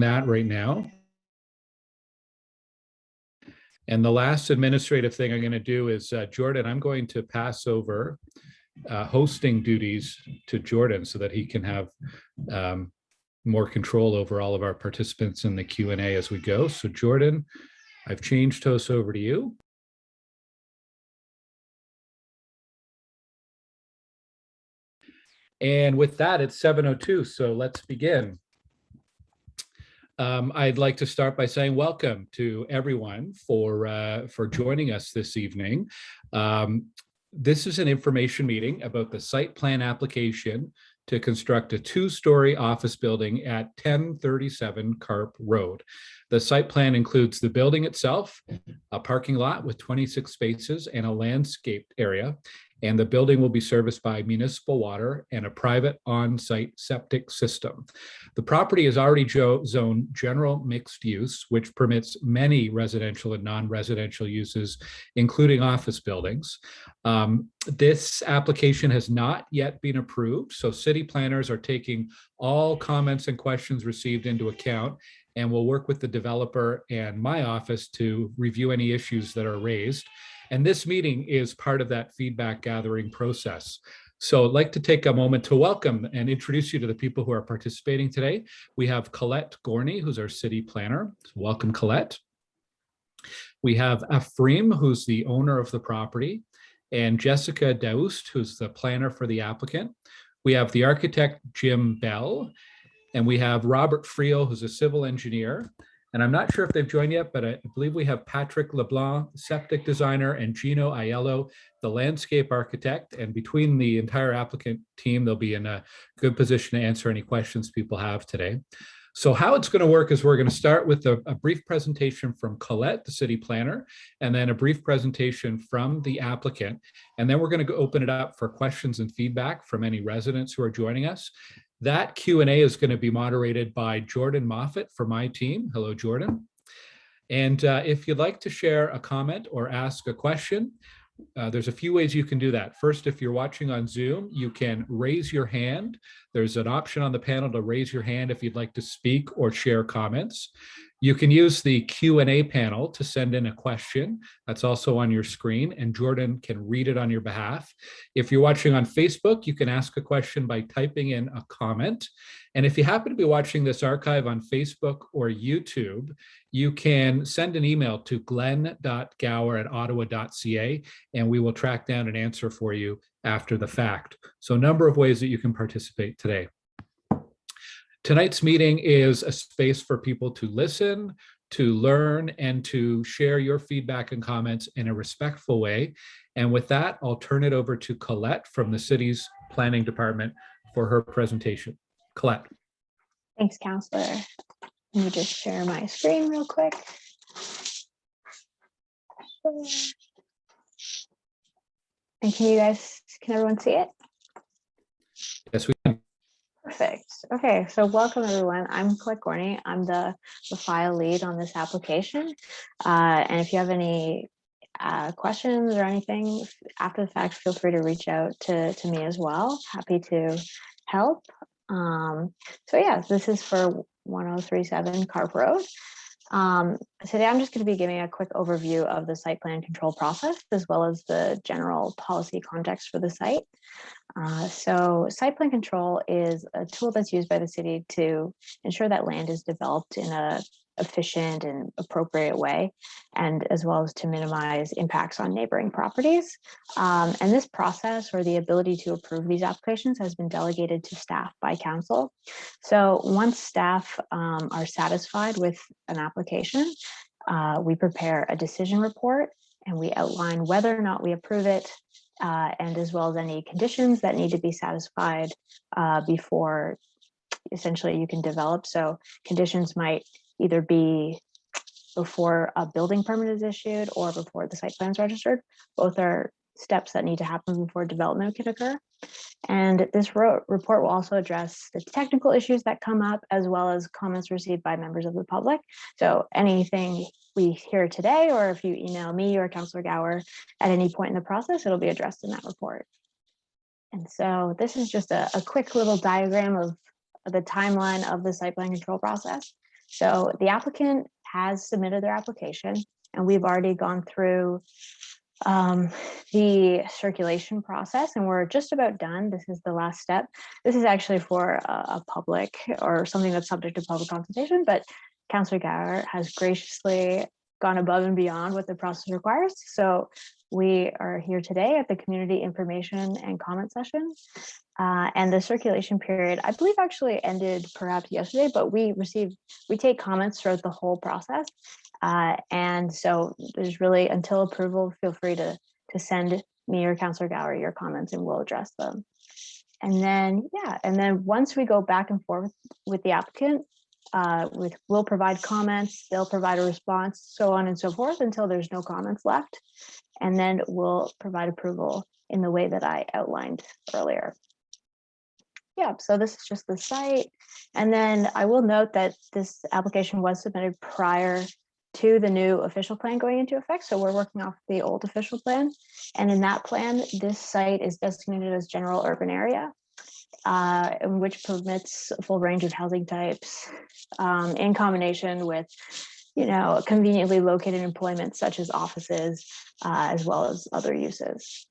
that right now. And the last administrative thing I'm going to do is, Jordan, I'm going to pass over hosting duties to Jordan so that he can have more control over all of our participants in the Q&A as we go. So Jordan, I've changed hosts over to you. And with that, it's 7:02, so let's begin. I'd like to start by saying welcome to everyone for joining us this evening. This is an information meeting about the site plan application to construct a two-story office building at 1037 Carp Road. The site plan includes the building itself, a parking lot with 26 spaces and a landscaped area, and the building will be serviced by municipal water and a private on-site septic system. The property is already zoned general mixed use, which permits many residential and non-residential uses, including office buildings. This application has not yet been approved, so city planners are taking all comments and questions received into account, and we'll work with the developer and my office to review any issues that are raised. And this meeting is part of that feedback gathering process. So I'd like to take a moment to welcome and introduce you to the people who are participating today. We have Colette Gorney, who's our city planner. Welcome, Colette. We have Ephraim, who's the owner of the property, and Jessica Daoust, who's the planner for the applicant. We have the architect, Jim Bell, and we have Robert Friel, who's a civil engineer. And I'm not sure if they've joined yet, but I believe we have Patrick LeBlanc, septic designer, and Gino Aiello, the landscape architect. And between the entire applicant team, they'll be in a good position to answer any questions people have today. So how it's going to work is we're going to start with a brief presentation from Colette, the city planner, and then a brief presentation from the applicant. And then we're going to open it up for questions and feedback from any residents who are joining us. That Q&A is going to be moderated by Jordan Moffat for my team. Hello, Jordan. And if you'd like to share a comment or ask a question, there's a few ways you can do that. First, if you're watching on Zoom, you can raise your hand. There's an option on the panel to raise your hand if you'd like to speak or share comments. You can use the Q&A panel to send in a question. That's also on your screen, and Jordan can read it on your behalf. If you're watching on Facebook, you can ask a question by typing in a comment. And if you happen to be watching this archive on Facebook or YouTube, you can send an email to glenn.gower@ottawa.ca, and we will track down an answer for you after the fact. So a number of ways that you can participate today. Tonight's meeting is a space for people to listen, to learn, and to share your feedback and comments in a respectful way. And with that, I'll turn it over to Colette from the city's planning department for her presentation. Colette. Thanks, Councillor. Let me just share my screen real quick. And can everyone see it? Yes, we can. Perfect. Okay, so welcome everyone. I'm Colette Gorney. I'm the file lead on this application. And if you have any questions or anything after the fact, feel free to reach out to me as well. Happy to help. So yeah, this is for 1037 Carp Road. Today I'm just going to be giving a quick overview of the site plan control process, as well as the general policy context for the site. So site plan control is a tool that's used by the city to ensure that land is developed in a efficient and appropriate way, and as well as to minimize impacts on neighboring properties. And this process, or the ability to approve these applications, has been delegated to staff by council. So once staff are satisfied with an application, we prepare a decision report and we outline whether or not we approve it, and as well as any conditions that need to be satisfied before essentially you can develop. So conditions might either be before a building permit is issued or before the site plan is registered. Both are steps that need to happen before development can occur. And this report will also address the technical issues that come up, as well as comments received by members of the public. So anything we hear today, or if you email me or Councillor Gower at any point in the process, it'll be addressed in that report. And so this is just a quick little diagram of the timeline of the site plan control process. So the applicant has submitted their application, and we've already gone through the circulation process, and we're just about done. This is the last step. This is actually for a public or something that's subject to public consultation, but Councillor Gower has graciously gone above and beyond what the process requires. So we are here today at the community information and comment session. And the circulation period, I believe, actually ended perhaps yesterday, but we take comments throughout the whole process. And so there's really, until approval, feel free to send me or Councillor Gower your comments and we'll address them. And then, once we go back and forth with the applicant, we'll provide comments, they'll provide a response, so on and so forth until there's no comments left. And then we'll provide approval in the way that I outlined earlier. Yeah, so this is just the site. And then I will note that this application was submitted prior to the new official plan going into effect. So we're working off the old official plan. And in that plan, this site is designated as general urban area, which permits a full range of housing types in combination with, conveniently located employment such as offices, as well as other uses.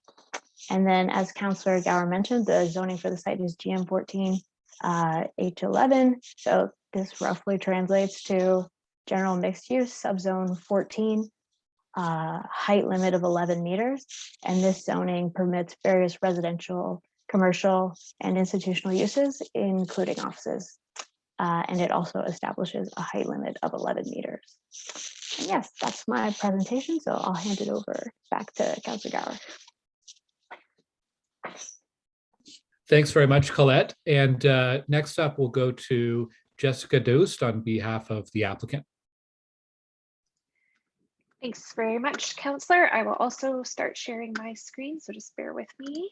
And then, as Councillor Gower mentioned, the zoning for the site is GM 14 H11. So this roughly translates to general mixed use, subzone 14, height limit of 11 meters. And this zoning permits various residential, commercial, and institutional uses, including offices. And it also establishes a height limit of 11 meters. And yes, that's my presentation. So I'll hand it over back to Councillor Gower. Thanks very much, Colette. And next up, we'll go to Jessica Doost on behalf of the applicant. Thanks very much, Councillor. I will also start sharing my screen, so just bear with me.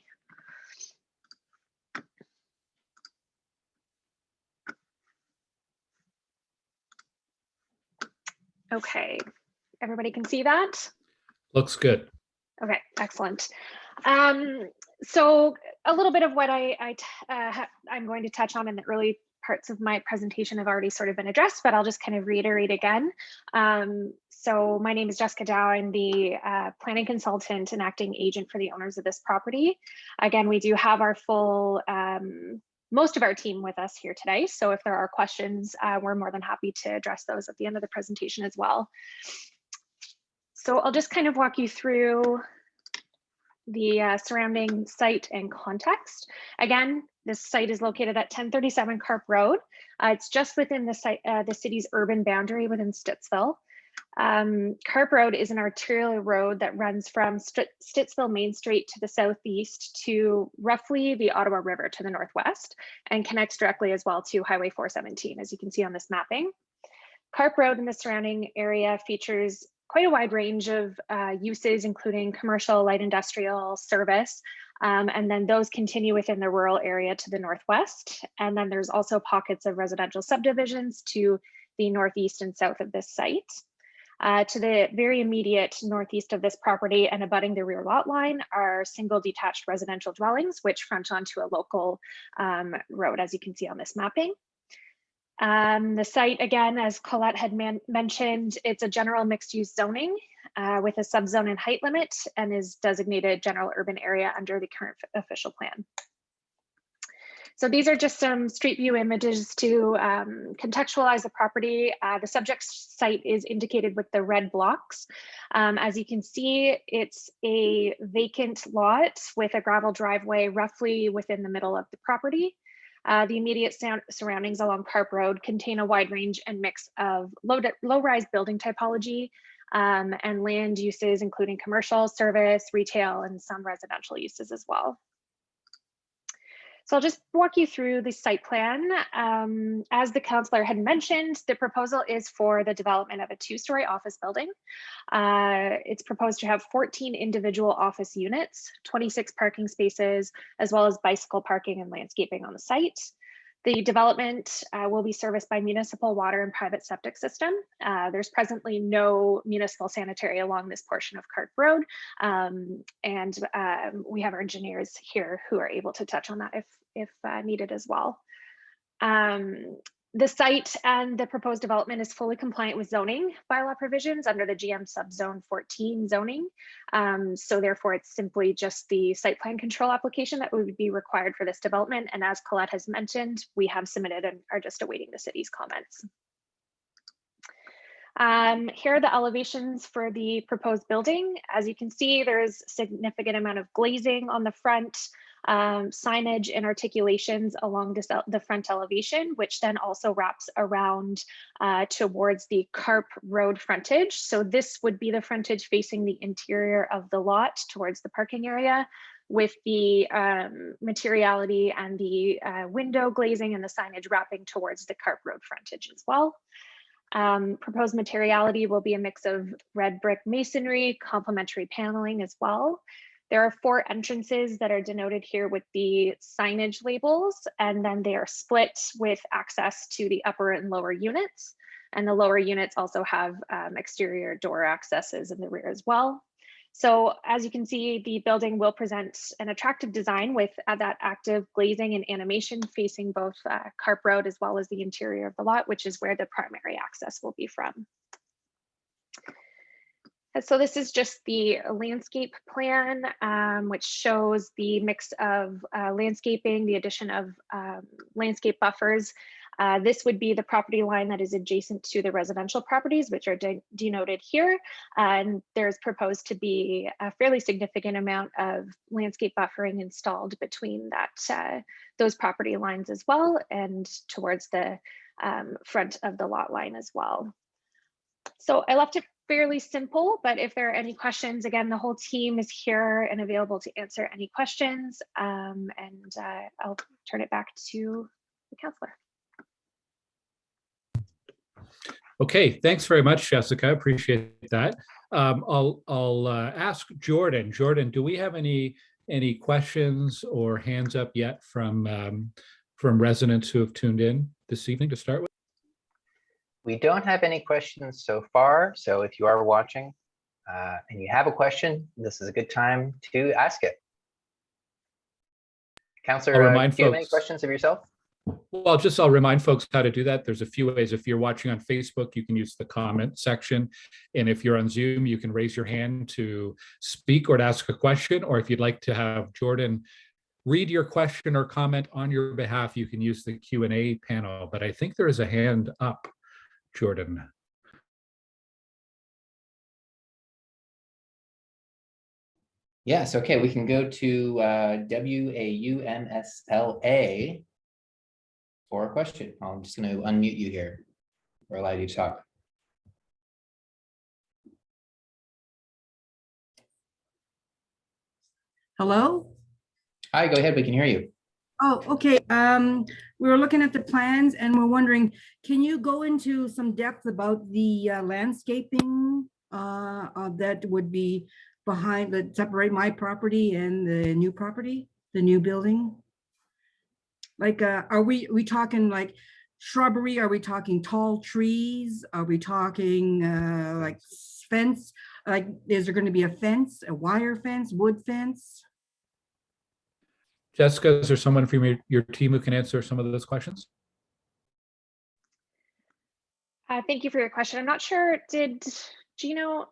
Okay, everybody can see that? Looks good. Okay, excellent. So a little bit of what I'm going to touch on in the early parts of my presentation have already sort of been addressed, but I'll just kind of reiterate again. So my name is Jessica Dow. I'm the planning consultant and acting agent for the owners of this property. Again, we do have our full, most of our team with us here today. So if there are questions, we're more than happy to address those at the end of the presentation as well. So I'll just kind of walk you through the surrounding site and context. Again, this site is located at 1037 Carp Road. It's just within the city's urban boundary within Stittsville. Carp Road is an arterial road that runs from Stittsville Main Street to the southeast to roughly the Ottawa River to the northwest, and connects directly as well to Highway 417, as you can see on this mapping. Carp Road and the surrounding area features quite a wide range of uses, including commercial, light industrial, service, and then those continue within the rural area to the northwest. And then there's also pockets of residential subdivisions to the northeast and south of this site. To the very immediate northeast of this property and abutting the rear lot line are single detached residential dwellings, which front onto a local road, as you can see on this mapping. The site, again, as Colette had mentioned, it's a general mixed use zoning with a subzone and height limit, and is designated general urban area under the current official plan. So these are just some street view images to contextualize the property. The subject site is indicated with the red blocks. As you can see, it's a vacant lot with a gravel driveway roughly within the middle of the property. The immediate surroundings along Carp Road contain a wide range and mix of low-rise building typology and land uses, including commercial, service, retail, and some residential uses as well. So I'll just walk you through the site plan. As the councillor had mentioned, the proposal is for the development of a two-story office building. It's proposed to have 14 individual office units, 26 parking spaces, as well as bicycle parking and landscaping on the site. The development will be serviced by municipal water and private septic system. There's presently no municipal sanitary along this portion of Carp Road. And we have our engineers here who are able to touch on that if needed as well. The site and the proposed development is fully compliant with zoning bylaw provisions under the GM subzone 14 zoning. So therefore, it's simply just the site plan control application that would be required for this development. And as Colette has mentioned, we have submitted and are just awaiting the city's comments. Here are the elevations for the proposed building. As you can see, there's significant amount of glazing on the front, signage and articulations along the front elevation, which then also wraps around towards the Carp Road frontage. So this would be the frontage facing the interior of the lot towards the parking area, with the materiality and the window glazing and the signage wrapping towards the Carp Road frontage as well. Proposed materiality will be a mix of red brick masonry, complementary paneling as well. There are 4 entrances that are denoted here with the signage labels, and then they are split with access to the upper and lower units. And the lower units also have exterior door accesses in the rear as well. So as you can see, the building will present an attractive design with that active glazing and animation facing both Carp Road as well as the interior of the lot, which is where the primary access will be from. And so this is just the landscape plan, which shows the mix of landscaping, the addition of landscape buffers. This would be the property line that is adjacent to the residential properties, which are denoted here. And there's proposed to be a fairly significant amount of landscape buffering installed between those property lines as well, and towards the front of the lot line as well. So I left it fairly simple, but if there are any questions, again, the whole team is here and available to answer any questions. I'll turn it back to the counselor. Okay, thanks very much, Jessica. Appreciate that. I'll ask Jordan. Jordan, do we have any questions or hands up yet from residents who have tuned in this evening to start with? We don't have any questions so far. So if you are watching and you have a question, this is a good time to ask it. Counselor, do you have any questions of yourself? Well, I'll remind folks how to do that. There's a few ways. If you're watching on Facebook, you can use the comment section. And if you're on Zoom, you can raise your hand to speak or to ask a question. Or if you'd like to have Jordan read your question or comment on your behalf, you can use the Q&A panel. But I think there is a hand up, Jordan. Yes, okay, we can go to WAUMSLA for a question. I'm just going to unmute you here or allow you to talk. Hello? Hi, go ahead, we can hear you. Oh, okay. We were looking at the plans and we're wondering, can you go into some depth about the landscaping that would be behind, that separate my property and the new property, the new building? Like, are we talking like shrubbery? Are we talking tall trees? Are we talking like fence? Like, is there going to be a fence, a wire fence, wood fence? Jessica, is there someone from your team who can answer some of those questions? Thank you for your question. I'm not sure, did Gino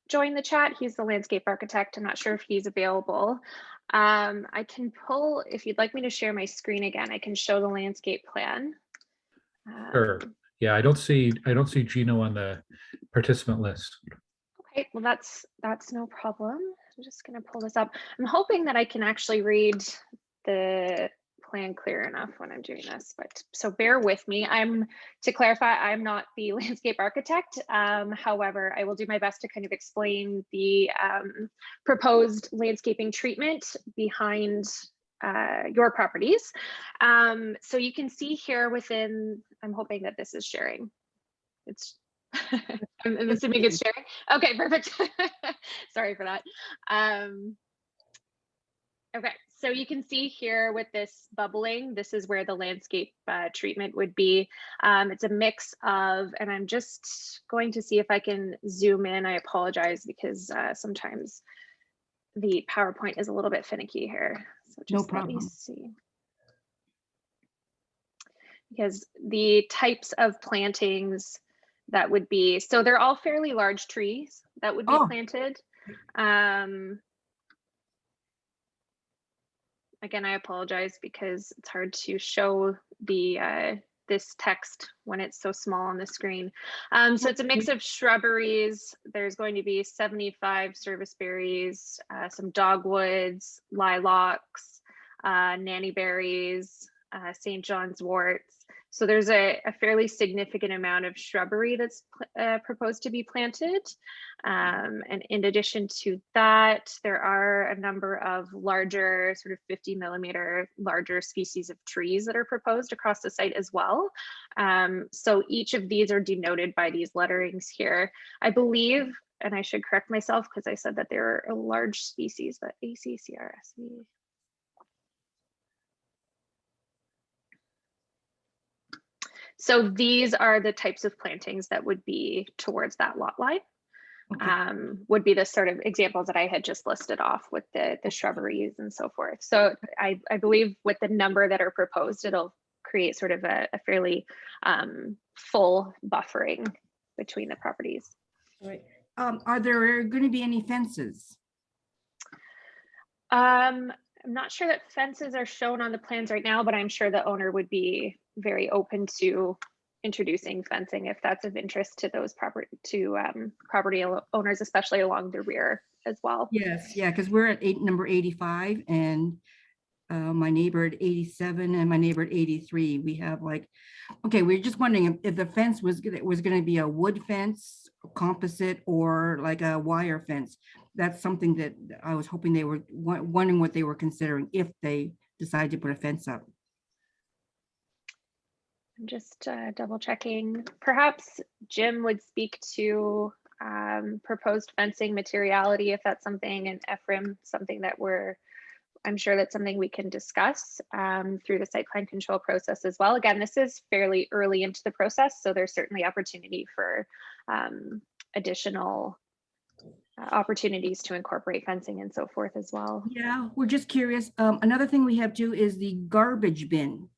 join the chat? He's the landscape architect. I'm not sure if he's available. I can pull, if you'd like me to share my screen again, I can show the landscape plan. Sure. Yeah, I don't see Gino on the participant list. Okay, well that's no problem. I'm just gonna pull this up. I'm hoping that I can actually read the plan clear enough when I'm doing this, but so bear with me. To clarify, I'm not the landscape architect. However, I will do my best to kind of explain the proposed landscaping treatment behind your properties. So you can see here within, I'm hoping that this is sharing. It's I'm assuming it's sharing. Okay, perfect. Sorry for that. Okay, so you can see here with this bubbling, this is where the landscape treatment would be. It's a mix of, and I'm just going to see if I can zoom in. I apologize because sometimes the PowerPoint is a little bit finicky here. So just No problem. let me see. because the types of plantings that would be, so they're all fairly large trees that would be Oh. planted. Again, I apologize because it's hard to show the this text when it's so small on the screen. So it's a mix of shrubberies. There's going to be 75 service berries, some dogwoods, lilacs, nanny berries, St. John's worts. So there's a fairly significant amount of shrubbery that's proposed to be planted. And in addition to that, there are a number of larger, sort of 50mm larger species of trees that are proposed across the site as well. So each of these are denoted by these letterings here. I believe, and I should correct myself because I said that they're a large species, but ACCRSV. So these are the types of plantings that would be towards that lot line. Okay. Would be the sort of examples that I had just listed off with the shrubberies and so forth. So I believe with the number that are proposed, it'll create sort of a fairly full buffering between the properties. Right. Are there going to be any fences? I'm not sure that fences are shown on the plans right now, but I'm sure the owner would be very open to introducing fencing if that's of interest to those property owners, especially along the rear as well. Yes, yeah, because we're at number 85 and my neighbor at 87 and my neighbor at 83. We have like, okay, we're just wondering if the fence was going to be a wood fence, composite, or like a wire fence. That's something that I was hoping they were wondering what they were considering if they decide to put a fence up. I'm just double checking. Perhaps Jim would speak to proposed fencing materiality if that's something, and Ephraim, something that I'm sure that's something we can discuss through the site plan control process as well. Again, this is fairly early into the process, so there's certainly opportunity for additional opportunities to incorporate fencing and so forth as well. Yeah, we're just curious. Another thing we have too is the garbage bin.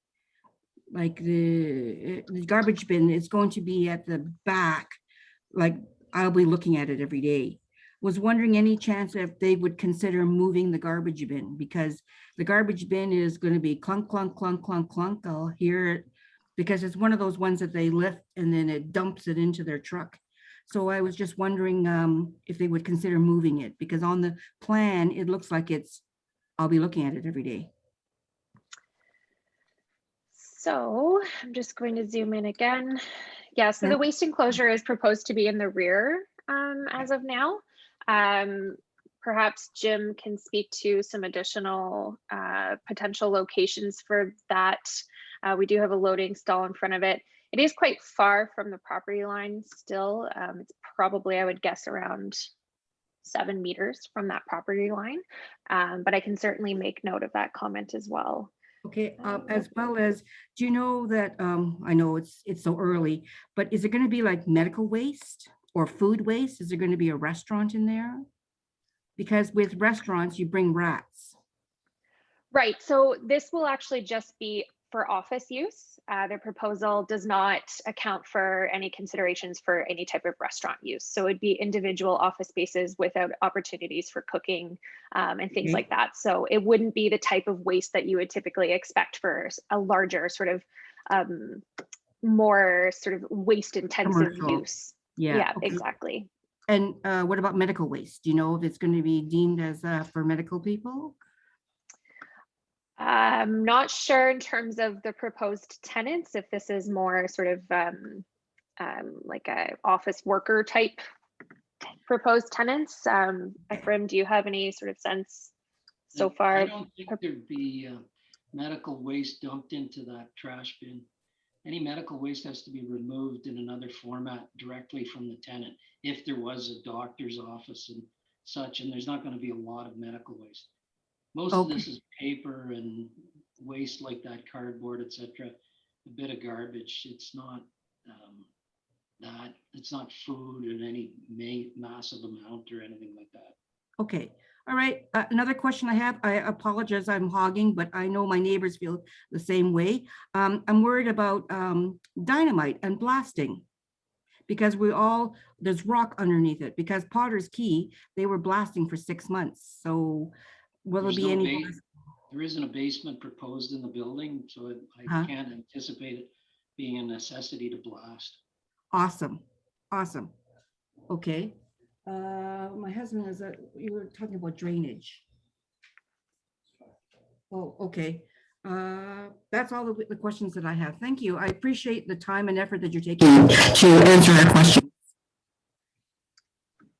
Like the garbage bin is going to be at the back. Like I'll be looking at it every day. Was wondering any chance if they would consider moving the garbage bin, because the garbage bin is going to be clunk, clunk, clunk, clunk, clunk. I'll hear it because it's one of those ones that they lift and then it dumps it into their truck. So I was just wondering if they would consider moving it, because on the plan, it looks like I'll be looking at it every day. So I'm just going to zoom in again. Yeah, so the waste enclosure is proposed to be in the rear as of now. Perhaps Jim can speak to some additional potential locations for that. We do have a loading stall in front of it. It is quite far from the property line still. It's probably, I would guess, around 7 meters from that property line. But I can certainly make note of that comment as well. Okay, as well as, do you know that, I know it's so early, but is it going to be like medical waste or food waste? Is there going to be a restaurant in there? Because with restaurants, you bring rats. Right, so this will actually just be for office use. The proposal does not account for any considerations for any type of restaurant use. So it'd be individual office spaces without opportunities for cooking and things like that. So it wouldn't be the type of waste that you would typically expect for a larger sort of more sort of waste intensive use. Yeah, okay. Exactly. And what about medical waste? Do you know if it's going to be deemed as for medical people? I'm not sure in terms of the proposed tenants, if this is more sort of like a office worker type proposed tenants. Ephraim, do you have any sort of sense so far? I don't think there'd be medical waste dumped into that trash bin. Any medical waste has to be removed in another format directly from the tenant. If there was a doctor's office and such, and there's not going to be a lot of medical waste. Most of this is paper and waste like that, cardboard, etc. A bit of garbage. It's not it's not food in any massive amount or anything like that. Okay. All right, another question I have, I apologize, I'm hogging, but I know my neighbors feel the same way. I'm worried about dynamite and blasting because there's rock underneath it because Potter's Key, they were blasting for 6 months. So will there There's be no any? there isn't a basement proposed in the building, so I Huh? can't anticipate it being a necessity to blast. Awesome, awesome. Okay. My husband you were talking about drainage. Oh, okay. That's all the questions that I have. Thank you. I appreciate the time and effort that you're taking to answer our questions.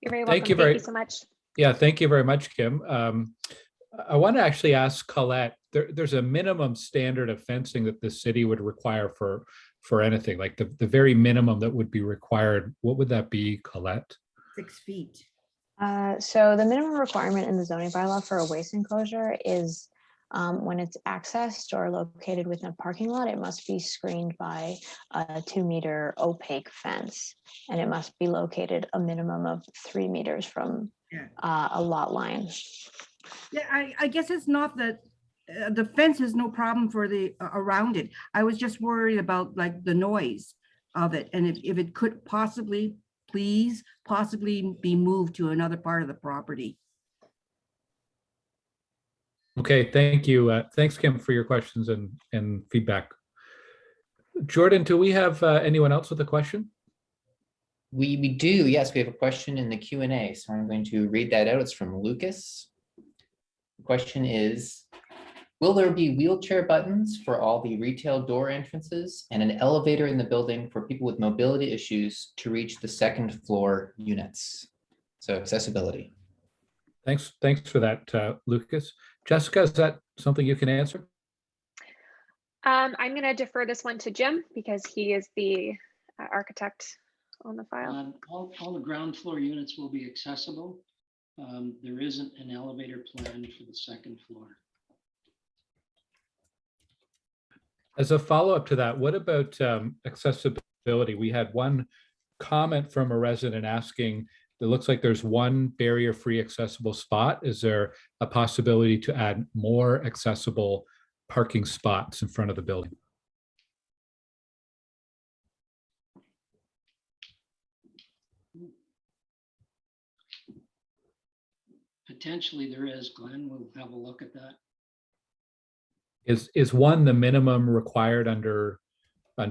You're very welcome. Thank you Thank you so much. Yeah, thank you very much, Kim. I want to actually ask Colette, there's a minimum standard of fencing that the city would require for anything, like the very minimum that would be required. What would that be, Colette? 6 feet. So the minimum requirement in the zoning bylaw for a waste enclosure is when it's accessed or located within a parking lot, it must be screened by a 2-meter opaque fence, and it must be located a minimum of 3 meters from a lot line. Yeah, I guess it's not that the fence is no problem for the around it. I was just worried about like the noise of it, and if it could possibly be moved to another part of the property. Okay, thank you. Thanks, Kim, for your questions and feedback. Jordan, do we have anyone else with a question? We do, yes, we have a question in the Q&A, so I'm going to read that out. It's from Lucas. The question is, will there be wheelchair buttons for all the retail door entrances and an elevator in the building for people with mobility issues to reach the 2nd floor units? So accessibility. Thanks for that, Lucas. Jessica, is that something you can answer? I'm going to defer this one to Jim because he is the architect on the file. All the ground floor units will be accessible. There isn't an elevator planned for the 2nd floor. As a follow-up to that, what about accessibility? We had one comment from a resident asking, it looks like there's one barrier-free accessible spot. Is there a possibility to add more accessible parking spots in front of the building? Potentially there is, Glenn. We'll have a look at that. Is one the minimum required under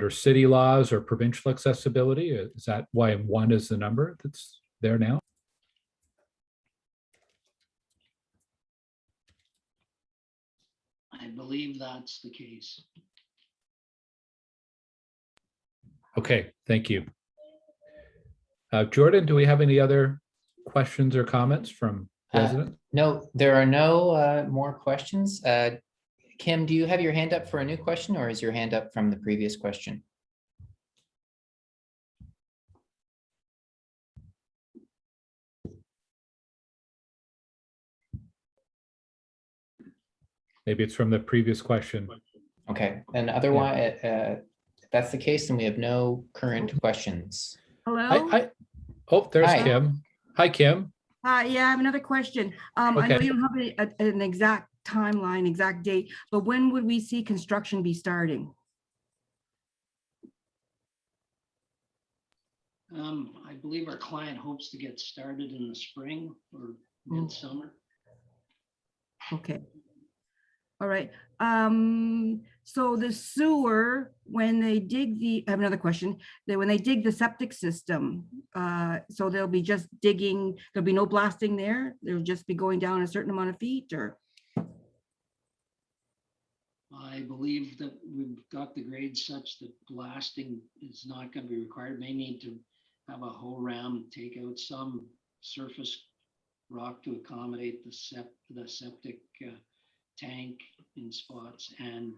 city laws or provincial accessibility? Is that why one is the number that's there now? I believe that's the case. Okay, thank you. Jordan, do we have any other questions or comments from residents? No, there are no more questions. Kim, do you have your hand up for a new question, or is your hand up from the previous question? Maybe it's from the previous question. Okay, and otherwise, if that's the case, then we have no current questions. Hello? Oh, there's Hi. Kim. Hi, Kim. Yeah, I have another question. I know Okay. you don't have an exact timeline, exact date, but when would we see construction be starting? I believe our client hopes to get started in the spring or midsummer. Okay. All right. So the sewer, when they dig I have another question. When they dig the septic system, so they'll be just digging, there'll be no blasting there? They'll just be going down a certain amount of feet, or? I believe that we've got the grade such that blasting is not going to be required. May need to have a whole ram take out some surface rock to accommodate the septic tank in spots and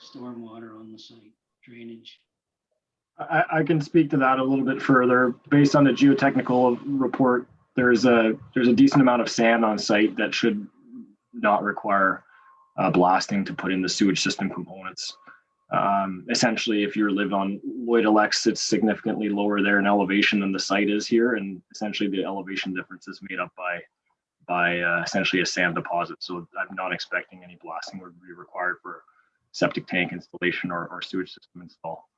stormwater on the site, drainage. I can speak to that a little bit further. Based on the geotechnical report, there's a decent amount of sand on site that should not require blasting to put in the sewage system components. Essentially, if you live on Lloyd Alex, it's significantly lower there in elevation than the site is here, and essentially the elevation difference is made up by essentially a sand deposit. So I'm not expecting any blasting would be required for septic tank installation or sewage system install.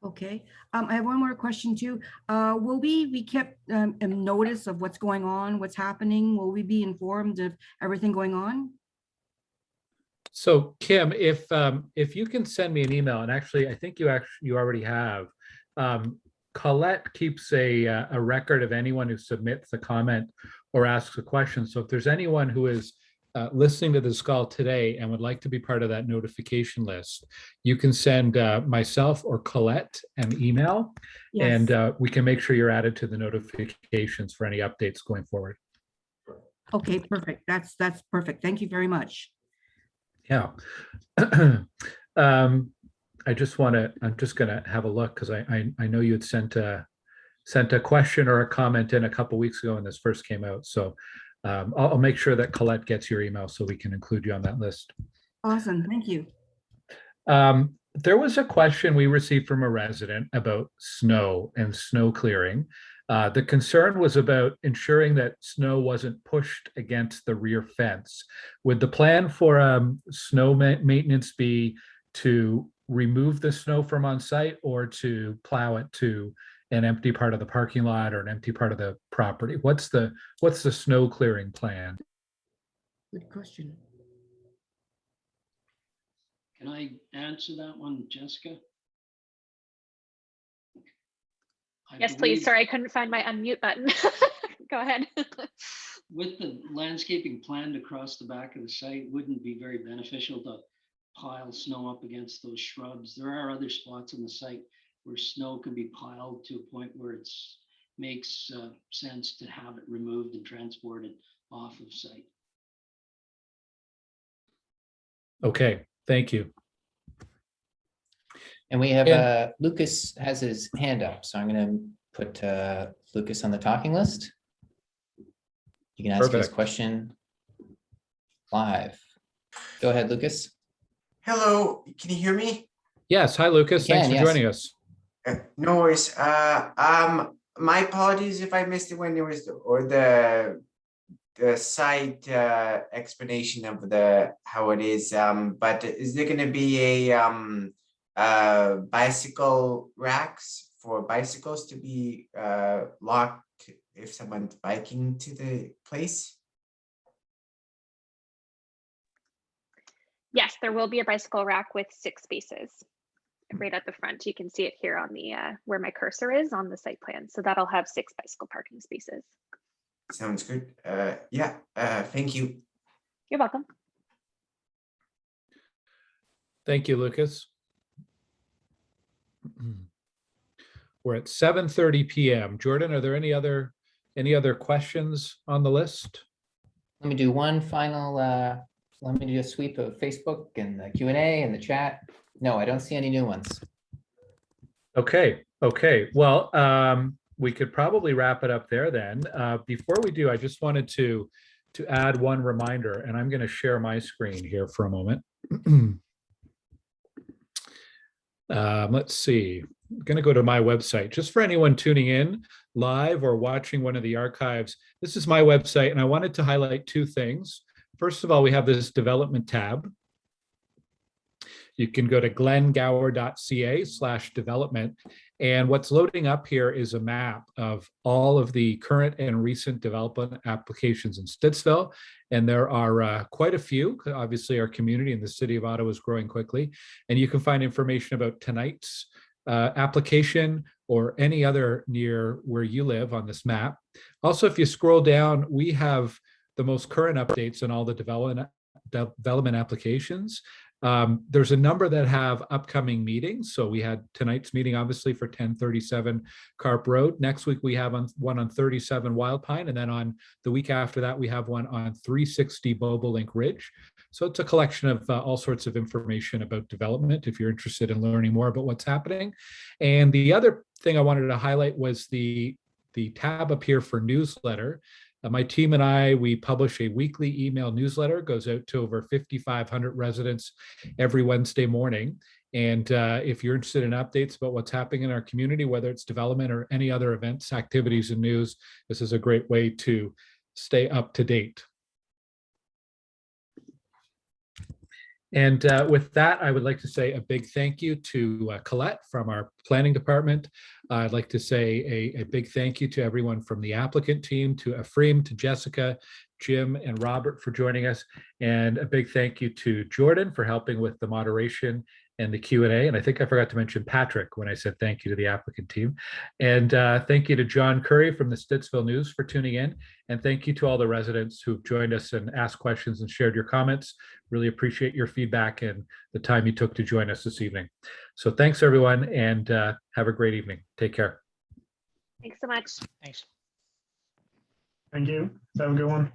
Okay, I have one more question too. Will we be kept in notice of what's going on, what's happening? Will we be informed of everything going on? So Kim, if you can send me an email, and actually, I think you already have. Colette keeps a record of anyone who submits a comment or asks a question. So if there's anyone who is listening to this call today and would like to be part of that notification list, you can send myself or Colette an email, Yes. and we can make sure you're added to the notifications for any updates going forward. Okay, perfect. That's perfect. Thank you very much. Yeah. I'm just gonna have a look because I know you had sent a question or a comment in a couple weeks ago when this first came out. So I'll make sure that Colette gets your email so we can include you on that list. Awesome, thank you. There was a question we received from a resident about snow and snow clearing. The concern was about ensuring that snow wasn't pushed against the rear fence. Would the plan for snow maintenance be to remove the snow from on site or to plow it to an empty part of the parking lot or an empty part of the property? What's the snow clearing plan? Good question. Can I answer that one, Jessica? I Yes, please. believe Sorry, I couldn't find my unmute button. Go ahead. with the landscaping planned across the back of the site, wouldn't be very beneficial to pile snow up against those shrubs. There are other spots on the site where snow can be piled to a point where it makes sense to have it removed and transported off of site. Okay, thank you. And we have, And- Lucas has his hand up, so I'm gonna put Lucas on the talking list. You can ask his Perfect. question live. Go ahead, Lucas. Hello, can you hear me? Yes, hi Lucas, We thanks can, for yes. joining us. No worries. My apologies if I missed it when there was the site explanation of how it is. But is there going to be a bicycle racks for bicycles to be locked if someone's biking to the place? Yes, there will be a bicycle rack with 6 spaces right at the front. You can see it here on the where my cursor is on the site plan. So that'll have 6 bicycle parking spaces. Sounds good. Yeah, thank you. You're welcome. Thank you, Lucas. We're at 7:30 p.m. Jordan, are there any other questions on the list? Let me do one final, let me do a sweep of Facebook and the Q&A and the chat. No, I don't see any new ones. Okay. Well, we could probably wrap it up there then. Before we do, I just wanted to add one reminder, and I'm going to share my screen here for a moment. Let's see. I'm going to go to my website. Just for anyone tuning in live or watching one of the archives, this is my website, and I wanted to highlight 2 things. First of all, we have this development tab. You can go to glengower.ca/development. And what's loading up here is a map of all of the current and recent development applications in Stittsville. And there are quite a few. Obviously, our community in the city of Ottawa is growing quickly. And you can find information about tonight's application or any other near where you live on this map. Also, if you scroll down, we have the most current updates on all the development applications. There's a number that have upcoming meetings. So we had tonight's meeting, obviously, for 1037 Carp Road. Next week, we have one on 37 Wild Pine. And then on the week after that, we have one on 360 Bobolink Ridge. So it's a collection of all sorts of information about development if you're interested in learning more about what's happening. And the other thing I wanted to highlight was the tab up here for newsletter. My team and I, we publish a weekly email newsletter, goes out to over 5,500 residents every Wednesday morning. And if you're interested in updates about what's happening in our community, whether it's development or any other events, activities, and news, this is a great way to stay up to date. And with that, I would like to say a big thank you to Colette from our planning department. I'd like to say a big thank you to everyone from the applicant team, to Ephraim, to Jessica, Jim, and Robert for joining us. And a big thank you to Jordan for helping with the moderation and the Q&A. And I think I forgot to mention Patrick when I said thank you to the applicant team. And thank you to John Curry from the Stittsville News for tuning in. And thank you to all the residents who've joined us and asked questions and shared your comments. Really appreciate your feedback and the time you took to join us this evening. So thanks, everyone, and have a great evening. Take care. Thanks so much. Thanks. Thank you. Have a good one.